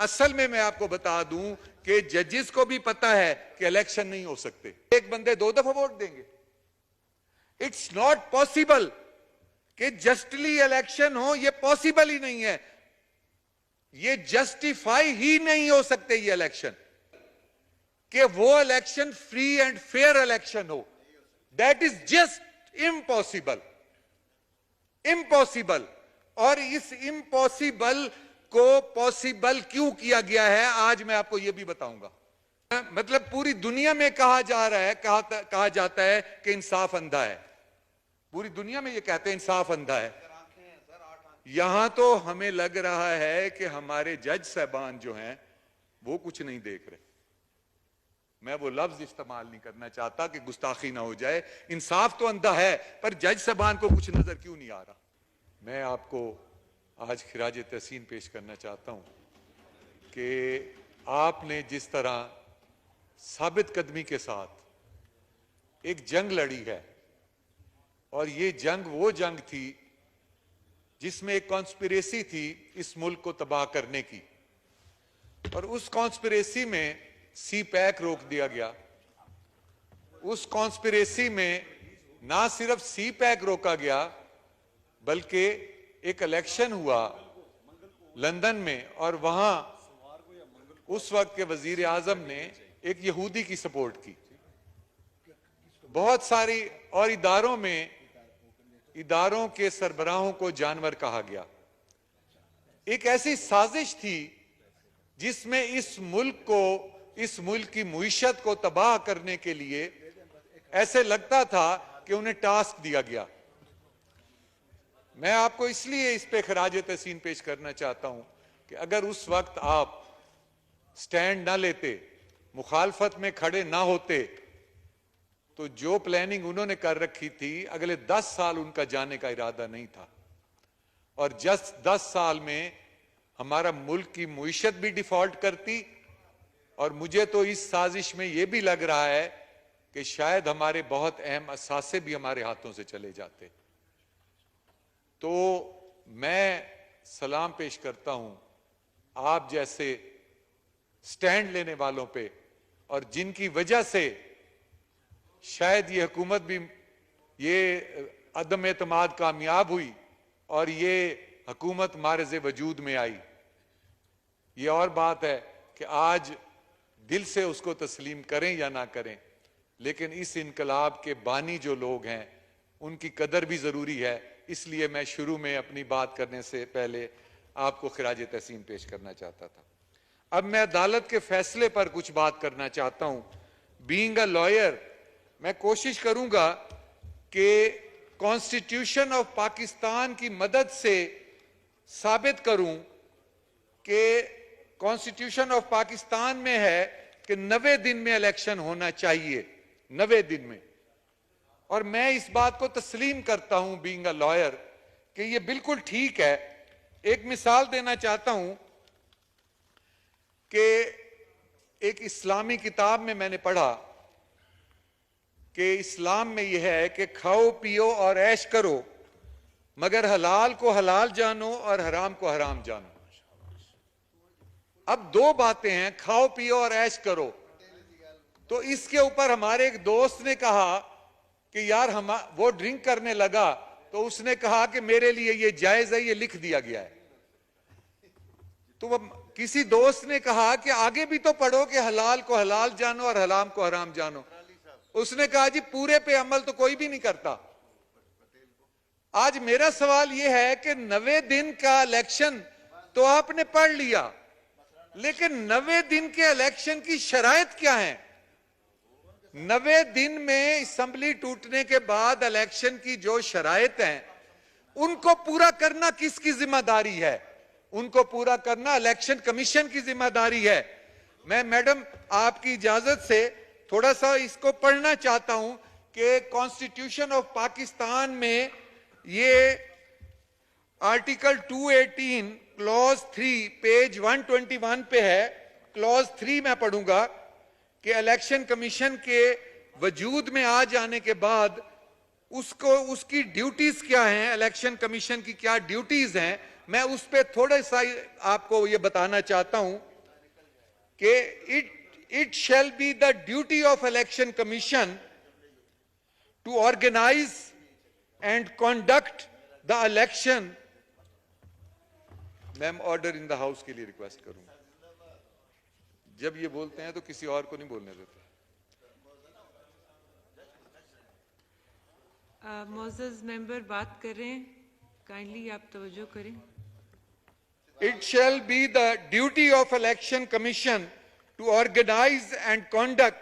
असल में मैं आपको बता दूं कि जजेस को भी पता है कि इलेक्शन नहीं हो सकते, एक बंदे 2 दफा वोट देंगे। इट्स नॉट पॉसिबल कि जस्टली इलेक्शन हो, यह पॉसिबल ही नहीं है, ये जस्टिफाई ही नहीं हो सकते ये इलेक्शन, कि वो election free and fair election हो। That is just impossible, impossible. और इस इम्पॉसिबल को पॉसिबल क्यों किया गया है, आज मैं आपको यह भी बताऊंगा। मतलब पूरी दुनिया में कहा जा रहा है, कहा जाता है कि इंसाफ अंधा है। पूरी दुनिया में यह कहते हैं इंसाफ अंधा है। यहां तो हमें लग रहा है कि हमारे जज साहबान जो हैं वो कुछ नहीं देख रहे। मैं वो लफ्ज इस्तेमाल नहीं करना चाहता कि गुस्ताखी ना हो जाए। इंसाफ तो अंधा है, पर जज साहबान को कुछ नजर क्यों नहीं आ रहा। मैं आपको आज खिराज तहसीन पेश करना चाहता हूं कि आपने जिस तरह साबित कदमी के साथ एक जंग लड़ी है, और ये जंग वो जंग थी जिसमें एक कॉन्स्पिरेसी थी इस मुल्क को तबाह करने की, और उस कॉन्स्पिरेसी में सी पैक रोक दिया गया। उस कॉन्स्पिरेसी में ना सिर्फ सी पैक रोका गया, बल्कि एक इलेक्शन हुआ लंदन में, और वहां उस वक्त के वजीर आजम ने एक यहूदी की सपोर्ट की। बहुत सारी और इदारों के सरबराहों को जानवर कहा गया। एक ऐसी साजिश थी जिसमें इस मुल्क की मुईशत को तबाह करने के लिए ऐसे लगता था कि उन्हें टास्क दिया गया। मैं आपको इसलिए इस पे खराज तहसीन पेश करना चाहता हूं कि अगर उस वक्त आप स्टैंड ना लेते, मुखालफत में खड़े ना होते, तो जो प्लानिंग उन्होंने कर रखी थी, अगले 10 साल उनका जाने का इरादा नहीं था। और जस्ट 10 साल में हमारा मुल्क की मुईशत भी डिफॉल्ट करती, और मुझे तो इस साजिश में यह भी लग रहा है कि शायद हमारे बहुत अहम असासे भी हमारे हाथों से चले जाते। तो मैं सलाम पेश करता हूं आप जैसे स्टैंड लेने वालों पे, और जिनकी वजह से शायद ये हुकूमत भी ये अदम एतमाद कामयाब हुई और ये हुकूमत मारज़े वजूद में आई। ये और बात है कि आज दिल से उसको तस्लीम करें या ना करें, लेकिन इस इनकलाब के बानी जो लोग हैं उनकी कदर भी ज़रूरी है। इसलिए मैं शुरू में अपनी बात करने से पहले आपको खिराज तहसीन पेश करना चाहता था। अब मैं अदालत के फैसले पर कुछ बात करना चाहता हूं। बीइंग अ लॉयर, मैं कोशिश करूंगा कि कॉन्स्टिट्यूशन ऑफ पाकिस्तान की मदद से साबित करूं कि कॉन्स्टिट्यूशन ऑफ पाकिस्तान में है कि 90 दिन में इलेक्शन होना चाहिए, 90 दिन में। और मैं इस बात को तस्लीम करता हूं बीइंग अ लॉयर कि यह बिल्कुल ठीक है। एक मिसाल देना चाहता हूं कि एक इस्लामी किताब में मैंने पढ़ा कि इस्लाम में यह है कि खाओ पियो और ऐश करो, मगर हलाल को हलाल जानो और हराम को हराम जानो। अब 2 बातें हैं, खाओ पियो और ऐश करो। तो इसके ऊपर हमारे एक दोस्त ने कहा कि यार वो ड्रिंक करने लगा, तो उसने कहा कि मेरे लिए ये जायज है, ये लिख दिया गया है। तो किसी दोस्त ने कहा कि आगे भी तो पढ़ो कि हलाल को हलाल जानो और हराम को हराम जानो। उसने कहा जी पूरे पे अमल तो कोई भी नहीं करता। आज मेरा सवाल यह है कि 90 दिन का इलेक्शन तो आपने पढ़ लिया, लेकिन 90 दिन के इलेक्शन की शराइत क्या है? 90 दिन में असेंबली टूटने के बाद इलेक्शन की जो शराइत हैं, उनको पूरा करना किसकी जिम्मेदारी है? उनको पूरा करना इलेक्शन कमीशन की जिम्मेदारी है। मैं मैडम आपकी इजाजत से थोड़ा सा इसको पढ़ना चाहता हूं कि कॉन्स्टिट्यूशन ऑफ पाकिस्तान में ये आर्टिकल 218 क्लॉज 3 पेज 121 पे है। क्लॉज 3 मैं पढ़ूंगा कि इलेक्शन कमीशन के वजूद में आ जाने के बाद उसकी ड्यूटीज क्या हैं, इलेक्शन कमीशन की क्या ड्यूटीज हैं, मैं उस पर थोड़ा सा आपको ये बताना चाहता हूं कि it shall be the duty of election commission to organize and conduct the election. Ma'am order in the house के लिए रिक्वेस्ट करूंगा। जब ये बोलते हैं तो किसी और को नहीं बोलने देते। मोअज़्ज़ज़ मेंबर बात कर रहे हैं, काइंडली आप तवज्जो करें। It shall be the duty of election commission to organize and conduct